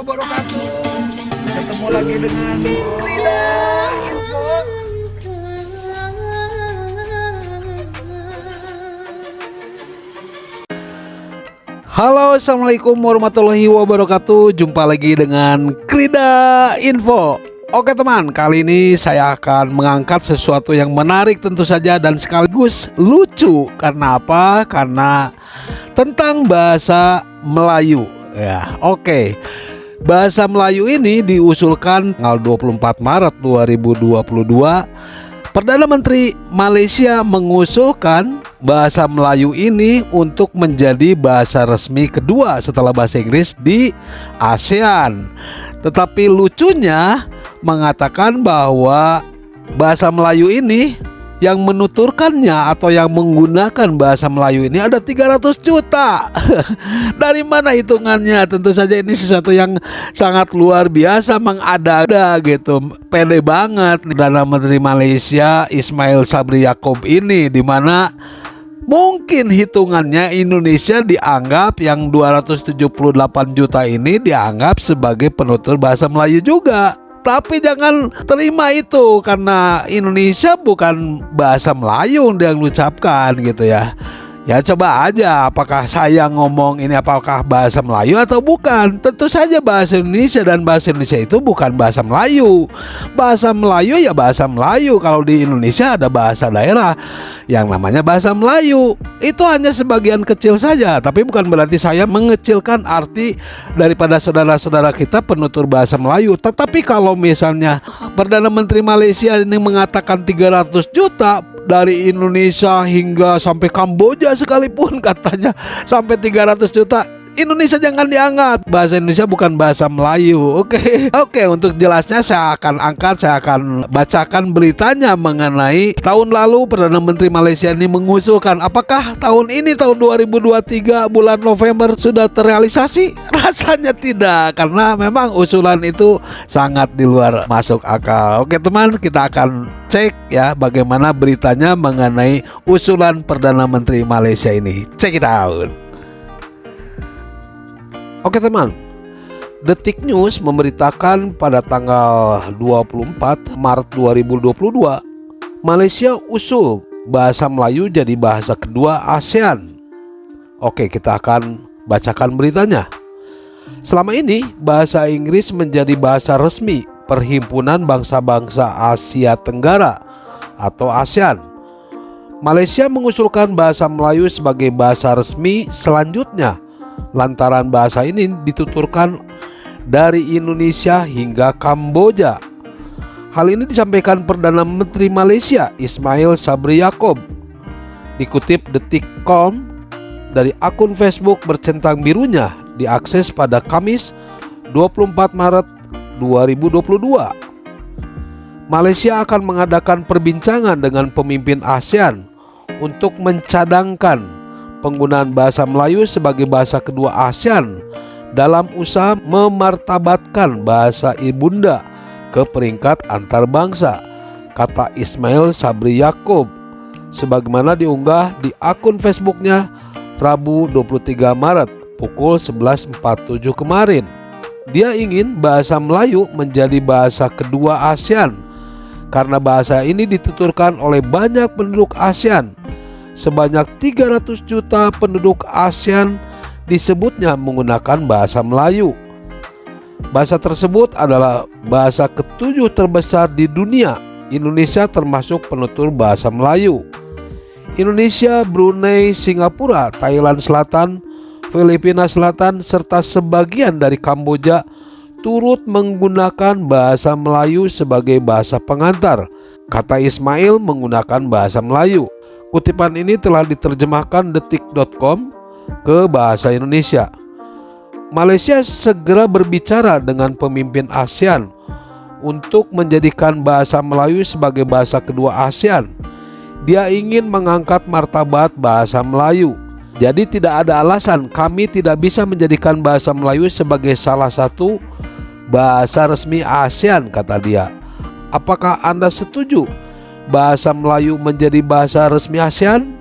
wabarakatuh. Ketemu lagi dengan Krida Info. Halo, assalamualaikum warahmatullahi wabarakatuh. Jumpa lagi dengan Krida Info. Oke teman, kali ini saya akan mengangkat sesuatu yang menarik tentu saja dan sekaligus lucu. Karena apa? Karena tentang bahasa Melayu ya. Oke. Bahasa Melayu ini diusulkan tanggal 24 Maret 2022. Perdana Menteri Malaysia mengusulkan bahasa Melayu ini untuk menjadi bahasa resmi kedua setelah bahasa Inggris di ASEAN. Tetapi lucunya mengatakan bahwa bahasa Melayu ini yang menuturkannya atau yang menggunakan bahasa Melayu ini ada 300 juta. Dari mana hitungannya? Tentu saja ini sesuatu yang sangat luar biasa, mengada-ada gitu. Pede banget Perdana Menteri Malaysia Ismail Sabri Yaakob ini, dimana mungkin hitungannya Indonesia dianggap yang 278 juta ini dianggap sebagai penutur bahasa Melayu juga. Tapi jangan terima itu, karena Indonesia bukan bahasa Melayu yang diucapkan gitu ya. Ya coba aja apakah saya ngomong ini apakah bahasa Melayu atau bukan. Tentu saja bahasa Indonesia, dan bahasa Indonesia itu bukan bahasa Melayu. Bahasa Melayu ya bahasa Melayu. Kalau di Indonesia ada bahasa daerah yang namanya bahasa Melayu. Itu hanya sebagian kecil saja, tapi bukan berarti saya mengecilkan arti daripada saudara-saudara kita penutur bahasa Melayu. Tetapi kalau misalnya Perdana Menteri Malaysia ini mengatakan 300 juta, dari Indonesia hingga sampai Kamboja sekalipun katanya sampai 300 juta, Indonesia jangan dianggap. Bahasa Indonesia bukan bahasa Melayu. Oke, untuk jelasnya saya akan bacakan beritanya mengenai tahun lalu Perdana Menteri Malaysia ini mengusulkan. Apakah tahun ini, tahun 2023 bulan November sudah terrealisasi? Rasanya tidak, karena memang usulan itu sangat di luar masuk akal. Oke teman, kita akan cek ya bagaimana beritanya mengenai usulan Perdana Menteri Malaysia ini. Check it out. Oke teman, Detik News memberitakan pada tanggal 24 Maret 2022, Malaysia usul bahasa Melayu jadi bahasa kedua ASEAN. Oke, kita akan bacakan beritanya. Selama ini bahasa Inggris menjadi bahasa resmi Perhimpunan Bangsa-Bangsa Asia Tenggara atau ASEAN. Malaysia mengusulkan bahasa Melayu sebagai bahasa resmi selanjutnya, lantaran bahasa ini dituturkan dari Indonesia hingga Kamboja. Hal ini disampaikan Perdana Menteri Malaysia Ismail Sabri Yaakob. Dikutip Detik.com dari akun Facebook bercentang birunya, diakses pada Kamis 24 Maret 2022. Malaysia akan mengadakan perbincangan dengan pemimpin ASEAN untuk mencadangkan penggunaan bahasa Melayu sebagai bahasa kedua ASEAN dalam usaha memartabatkan bahasa ibunda ke peringkat antarbangsa, kata Ismail Sabri Yaakob, sebagaimana diunggah di akun Facebooknya Rabu 23 Maret pukul 11.47 kemarin. Dia ingin bahasa Melayu menjadi bahasa kedua ASEAN karena bahasa ini dituturkan oleh banyak penduduk ASEAN. Sebanyak 300 juta penduduk ASEAN disebutnya menggunakan bahasa Melayu. Bahasa tersebut adalah bahasa ketujuh terbesar di dunia. Indonesia termasuk penutur bahasa Melayu. Indonesia, Brunei, Singapura, Thailand Selatan, Filipina Selatan, serta sebagian dari Kamboja turut menggunakan bahasa Melayu sebagai bahasa pengantar, kata Ismail menggunakan bahasa Melayu. Kutipan ini telah diterjemahkan Detik.com ke bahasa Indonesia. Malaysia segera berbicara dengan pemimpin ASEAN untuk menjadikan bahasa Melayu sebagai bahasa kedua ASEAN. Dia ingin mengangkat martabat bahasa Melayu. Jadi tidak ada alasan kami tidak bisa menjadikan bahasa Melayu sebagai salah satu bahasa resmi ASEAN, kata dia. Apakah Anda setuju bahasa Melayu menjadi bahasa resmi ASEAN?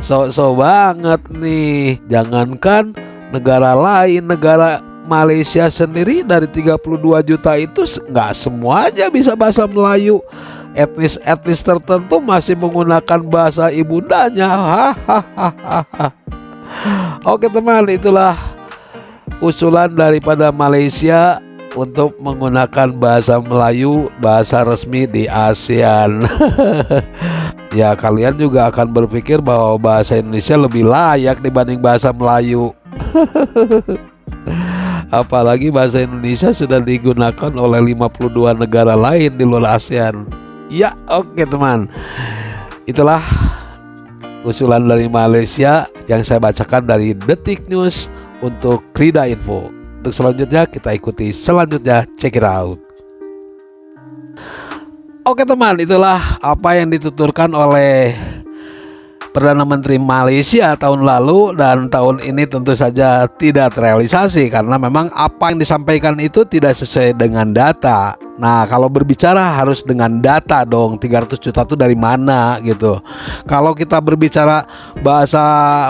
So banget nih. Jangankan negara lain, negara Malaysia sendiri dari 32 juta itu nggak semuanya bisa bahasa Melayu. Etnis-etnis tertentu masih menggunakan bahasa ibundanya. Hahaha. Oke teman, itulah usulan daripada Malaysia untuk menggunakan bahasa Melayu, bahasa resmi di ASEAN. Ya, kalian juga akan berpikir bahwa bahasa Indonesia lebih layak dibanding bahasa Melayu. Apalagi bahasa Indonesia sudah digunakan oleh 52 negara lain di luar ASEAN. Ya, oke teman. Itulah usulan dari Malaysia yang saya bacakan dari Detik News untuk Krida Info. Untuk selanjutnya kita ikuti selanjutnya, check it out. Oke teman, itulah apa yang dituturkan oleh Perdana Menteri Malaysia tahun lalu, dan tahun ini tentu saja tidak terrealisasi karena memang apa yang disampaikan itu tidak sesuai dengan data. Nah, kalau berbicara harus dengan data dong, 300 juta itu dari mana gitu. Kalau kita berbicara bahasa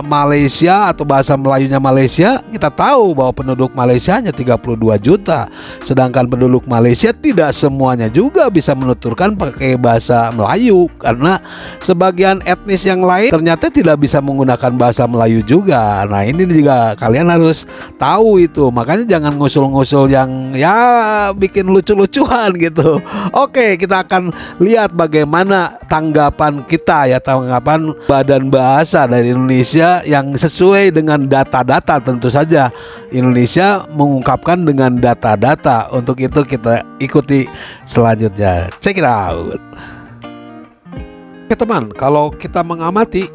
Malaysia atau bahasa Melayunya Malaysia, kita tahu bahwa penduduk Malaysia hanya 32 juta. Sedangkan penduduk Malaysia tidak semuanya juga bisa menuturkan pakai bahasa Melayu, karena sebagian etnis yang lain ternyata tidak bisa menggunakan bahasa Melayu juga. Nah, ini juga kalian harus tahu itu. Makanya jangan ngusul-ngusul yang ya bikin lucu-lucuan gitu. Oke, kita akan lihat bagaimana tanggapan kita ya, tanggapan Badan Bahasa dari Indonesia yang sesuai dengan data-data. Tentu saja Indonesia mengungkapkan dengan data-data. Untuk itu kita ikuti selanjutnya. Check it out. Oke teman, kalau kita mengamati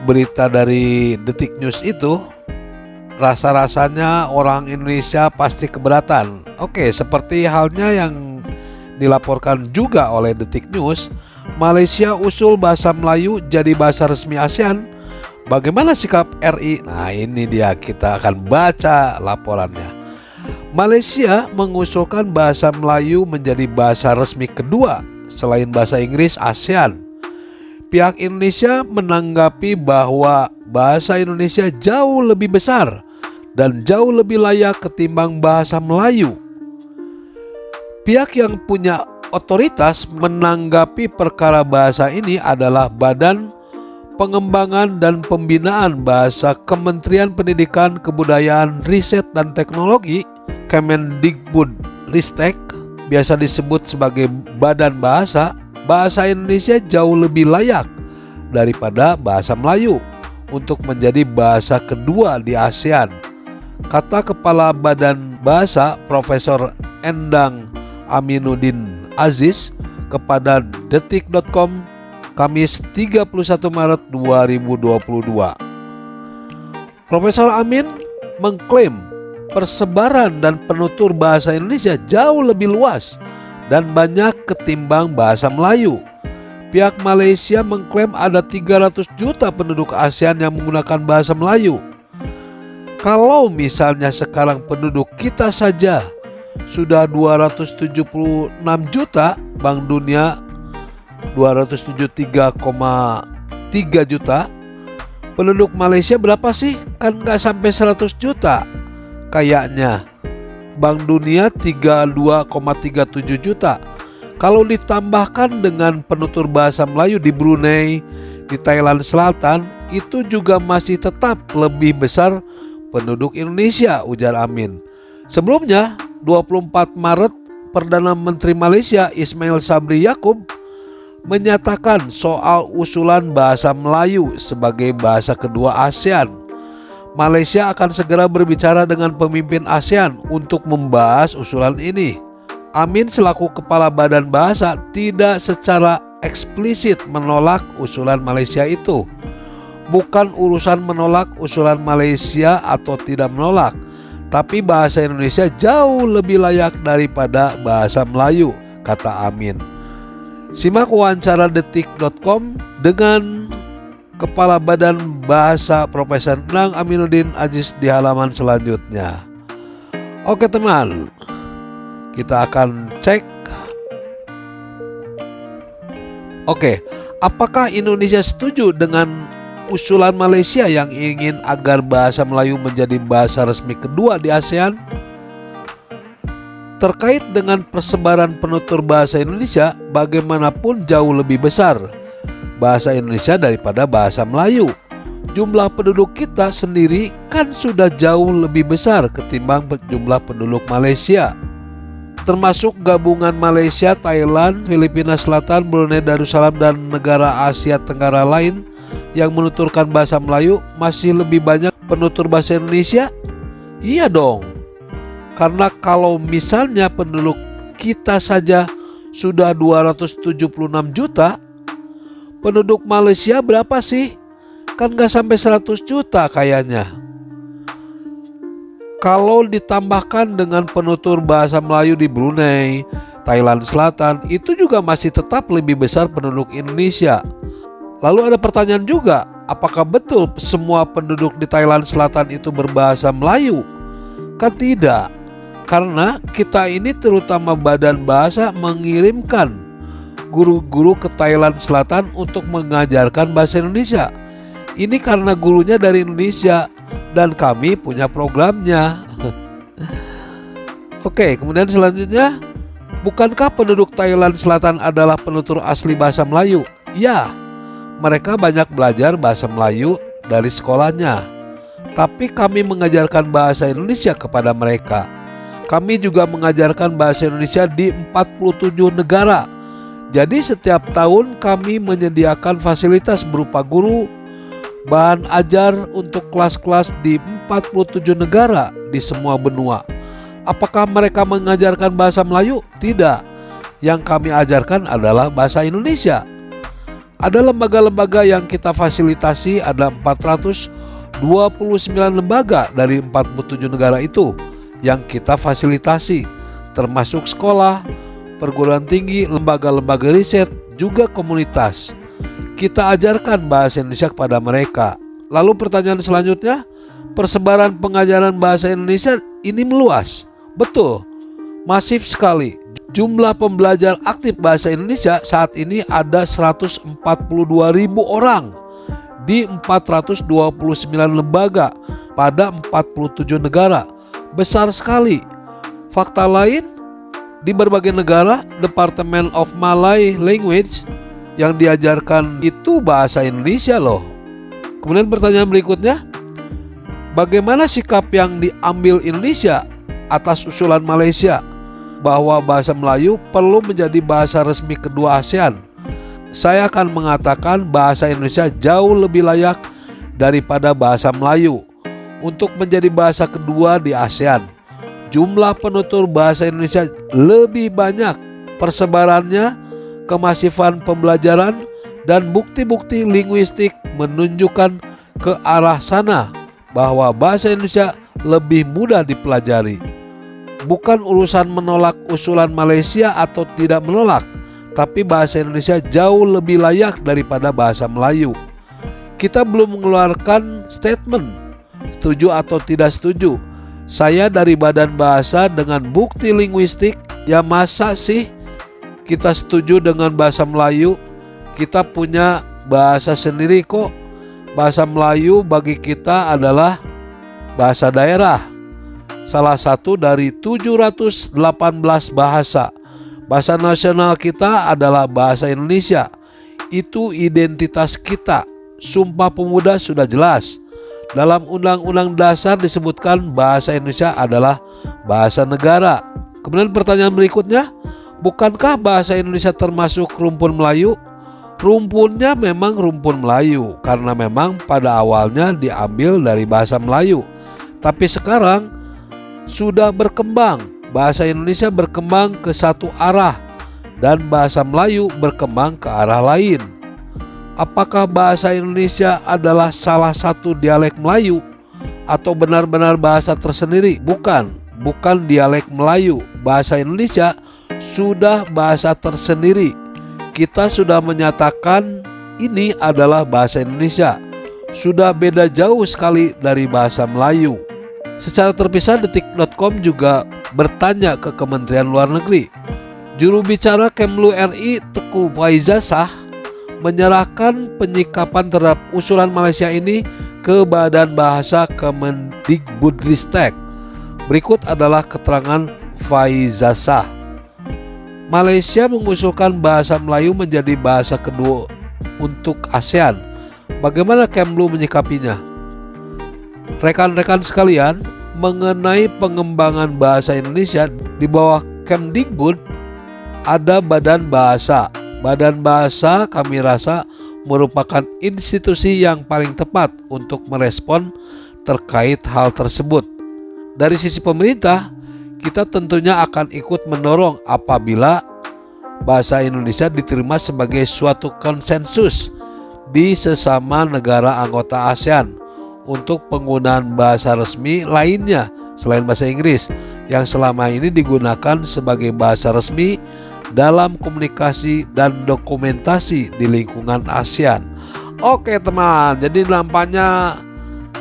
berita dari Detik News itu, rasa-rasanya orang Indonesia pasti keberatan. Oke, seperti halnya yang dilaporkan juga oleh Detik News, Malaysia usul bahasa Melayu jadi bahasa resmi ASEAN. Bagaimana sikap RI? Nah, ini dia, kita akan baca laporannya. Malaysia mengusulkan bahasa Melayu menjadi bahasa resmi kedua selain bahasa Inggris ASEAN. Pihak Indonesia menanggapi bahwa bahasa Indonesia jauh lebih besar dan jauh lebih layak ketimbang bahasa Melayu. Pihak yang punya otoritas menanggapi perkara bahasa ini adalah Badan Pengembangan dan Pembinaan Bahasa Kementerian Pendidikan, Kebudayaan, Riset dan Teknologi, Kemendikbud-Ristek, biasa disebut sebagai Badan Bahasa. Bahasa Indonesia jauh lebih layak daripada bahasa Melayu untuk menjadi bahasa kedua di ASEAN, kata Kepala Badan Bahasa Profesor Endang Aminuddin Aziz kepada detik.com Kamis 31 Maret 2022. Profesor Amin mengklaim persebaran dan penutur bahasa Indonesia jauh lebih luas dan banyak ketimbang bahasa Melayu. Pihak Malaysia mengklaim ada 300 juta penduduk ASEAN yang menggunakan bahasa Melayu. Kalau misalnya sekarang penduduk kita saja sudah 276 juta, Bank Dunia 273,3 juta, penduduk Malaysia berapa sih? Kan nggak sampai 100 juta kayaknya. Bank Dunia 32,37 juta. Kalau ditambahkan dengan penutur bahasa Melayu di Brunei, di Thailand Selatan, itu juga masih tetap lebih besar penduduk Indonesia, ujar Amin. Sebelumnya, 24 Maret, Perdana Menteri Malaysia Ismail Sabri Yaakob menyatakan soal usulan bahasa Melayu sebagai bahasa kedua ASEAN. Malaysia akan segera berbicara dengan pemimpin ASEAN untuk membahas usulan ini. Amin selaku Kepala Badan Bahasa tidak secara eksplisit menolak usulan Malaysia itu. Bukan urusan menolak usulan Malaysia atau tidak menolak, tapi bahasa Indonesia jauh lebih layak daripada bahasa Melayu, kata Amin. Simak wawancara detik.com dengan Kepala Badan Bahasa Profesor Endang Aminuddin Aziz di halaman selanjutnya. Oke teman, kita akan cek. Oke, apakah Indonesia setuju dengan usulan Malaysia yang ingin agar bahasa Melayu menjadi bahasa resmi kedua di ASEAN? Terkait dengan persebaran penutur bahasa Indonesia, bagaimanapun jauh lebih besar bahasa Indonesia daripada bahasa Melayu. Jumlah penduduk kita sendiri kan sudah jauh lebih besar ketimbang jumlah penduduk Malaysia. Termasuk gabungan Malaysia, Thailand, Filipina Selatan, Brunei Darussalam dan negara Asia Tenggara lain yang menuturkan bahasa Melayu, masih lebih banyak penutur bahasa Indonesia? Iya dong. Karena kalau misalnya penduduk kita saja sudah 276 juta, penduduk Malaysia berapa sih? Kan gak sampai 100 juta kayaknya. Kalau ditambahkan dengan penutur bahasa Melayu di Brunei, Thailand Selatan, itu juga masih tetap lebih besar penduduk Indonesia. Lalu ada pertanyaan juga, apakah betul semua penduduk di Thailand Selatan itu berbahasa Melayu? Kan tidak, karena kita ini terutama Badan Bahasa mengirimkan guru-guru ke Thailand Selatan untuk mengajarkan bahasa Indonesia. Ini karena gurunya dari Indonesia dan kami punya programnya. Oke, kemudian selanjutnya, bukankah penduduk Thailand Selatan adalah penutur asli bahasa Melayu? Ya, mereka banyak belajar bahasa Melayu dari sekolahnya. Tapi kami mengajarkan bahasa Indonesia kepada mereka. Kami juga mengajarkan bahasa Indonesia di 47 negara. Jadi setiap tahun kami menyediakan fasilitas berupa guru, bahan ajar untuk kelas-kelas di 47 negara di semua benua. Apakah mereka mengajarkan bahasa Melayu? Tidak. Yang kami ajarkan adalah bahasa Indonesia. Ada lembaga-lembaga yang kita fasilitasi, ada 429 lembaga dari 47 negara itu yang kita fasilitasi, termasuk sekolah, perguruan tinggi, lembaga-lembaga riset, juga komunitas. Kita ajarkan bahasa Indonesia kepada mereka. Lalu pertanyaan selanjutnya, persebaran pengajaran bahasa Indonesia ini meluas. Betul, masif sekali. Jumlah pembelajar aktif bahasa Indonesia saat ini ada 142.000 orang di 429 lembaga pada 47 negara. Besar sekali. Fakta lain, di berbagai negara, Department of Malay Language yang diajarkan itu bahasa Indonesia loh. Kemudian pertanyaan berikutnya, bagaimana sikap yang diambil Indonesia atas usulan Malaysia bahwa bahasa Melayu perlu menjadi bahasa resmi kedua ASEAN? Saya akan mengatakan bahasa Indonesia jauh lebih layak daripada bahasa Melayu untuk menjadi bahasa kedua di ASEAN. Jumlah penutur bahasa Indonesia lebih banyak, persebarannya, kemasifan pembelajaran, dan bukti-bukti linguistik menunjukkan ke arah sana bahwa bahasa Indonesia lebih mudah dipelajari. Bukan urusan menolak usulan Malaysia atau tidak menolak, tapi bahasa Indonesia jauh lebih layak daripada bahasa Melayu. Kita belum mengeluarkan statement setuju atau tidak setuju. Saya dari Badan Bahasa dengan bukti linguistik, ya masa sih kita setuju dengan bahasa Melayu? Kita punya bahasa sendiri kok. Bahasa Melayu bagi kita adalah bahasa daerah, salah satu dari 718 bahasa. Bahasa nasional kita adalah bahasa Indonesia. Itu identitas kita. Sumpah Pemuda sudah jelas. Dalam Undang-Undang Dasar disebutkan bahasa Indonesia adalah bahasa negara. Kemudian pertanyaan berikutnya, bukankah bahasa Indonesia termasuk rumpun Melayu? Rumpunnya memang rumpun Melayu karena memang pada awalnya diambil dari bahasa Melayu. Tapi sekarang sudah berkembang. Bahasa Indonesia berkembang ke satu arah dan bahasa Melayu berkembang ke arah lain. Apakah bahasa Indonesia adalah salah satu dialek Melayu atau benar-benar bahasa tersendiri? Bukan dialek Melayu. Bahasa Indonesia sudah bahasa tersendiri. Kita sudah menyatakan ini adalah bahasa Indonesia. Sudah beda jauh sekali dari bahasa Melayu. Secara terpisah, Detik.com juga bertanya ke Kementerian Luar Negeri. Juru bicara Kemlu RI Teguh Faizasah menyerahkan penyikapan terhadap usulan Malaysia ini ke Badan Bahasa Kemendikbudristek. Berikut adalah keterangan Faizasa. Malaysia mengusulkan bahasa Melayu menjadi bahasa kedua untuk ASEAN. Bagaimana Kemlu menyikapinya? Rekan-rekan sekalian, mengenai pengembangan bahasa Indonesia di bawah Kemdikbud ada Badan Bahasa. Badan Bahasa kami rasa merupakan institusi yang paling tepat untuk merespon terkait hal tersebut. Dari sisi pemerintah, kita tentunya akan ikut mendorong apabila bahasa Indonesia diterima sebagai suatu konsensus di sesama negara anggota ASEAN untuk penggunaan bahasa resmi lainnya selain bahasa Inggris yang selama ini digunakan sebagai bahasa resmi dalam komunikasi dan dokumentasi di lingkungan ASEAN. Oke teman, jadi nampaknya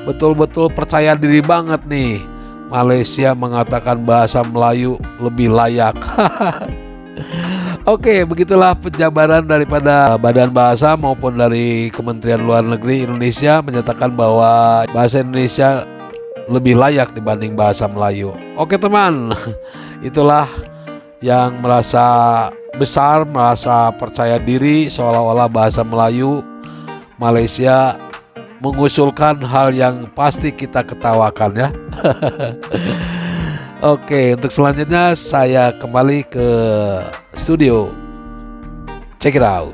betul-betul percaya diri banget nih. Malaysia mengatakan bahasa Melayu lebih layak. Oke, begitulah penjabaran daripada Badan Bahasa maupun dari Kementerian Luar Negeri Indonesia menyatakan bahwa bahasa Indonesia lebih layak dibanding bahasa Melayu. Oke teman, itulah yang merasa besar, merasa percaya diri seolah-olah bahasa Melayu Malaysia mengusulkan hal yang pasti kita ketawakan ya. Oke, untuk selanjutnya saya kembali ke studio. Check it out.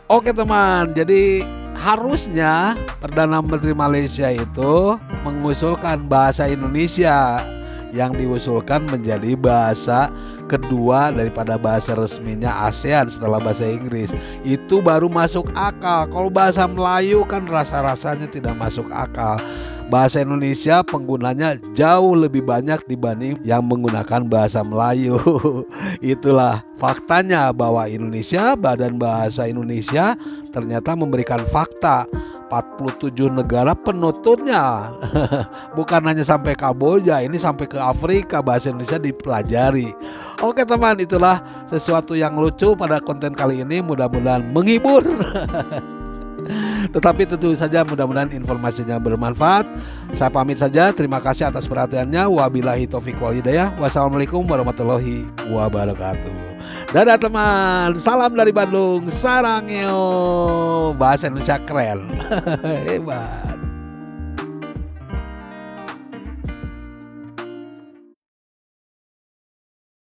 Oke teman, jadi harusnya Perdana Menteri Malaysia itu mengusulkan bahasa Indonesia yang diusulkan menjadi bahasa kedua daripada bahasa resminya ASEAN setelah bahasa Inggris. Itu baru masuk akal. Kalau bahasa Melayu kan rasa-rasanya tidak masuk akal. Bahasa Indonesia penggunanya jauh lebih banyak dibanding yang menggunakan bahasa Melayu. Itulah faktanya bahwa Indonesia, Badan Bahasa Indonesia ternyata memberikan fakta 47 negara penuturnya. Bukan hanya sampai Kamboja, ini sampai ke Afrika bahasa Indonesia dipelajari. Oke teman, itulah sesuatu yang lucu pada konten kali ini, mudah-mudahan menghibur. Tetapi tentu saja mudah-mudahan informasinya bermanfaat. Saya pamit saja, terima kasih atas perhatiannya. Wabillahi taufiq wal hidayah. Wassalamualaikum warahmatullahi wabarakatuh. Dadah teman, salam dari Bandung, sarangyo. Bahasa Indonesia keren. Hebat.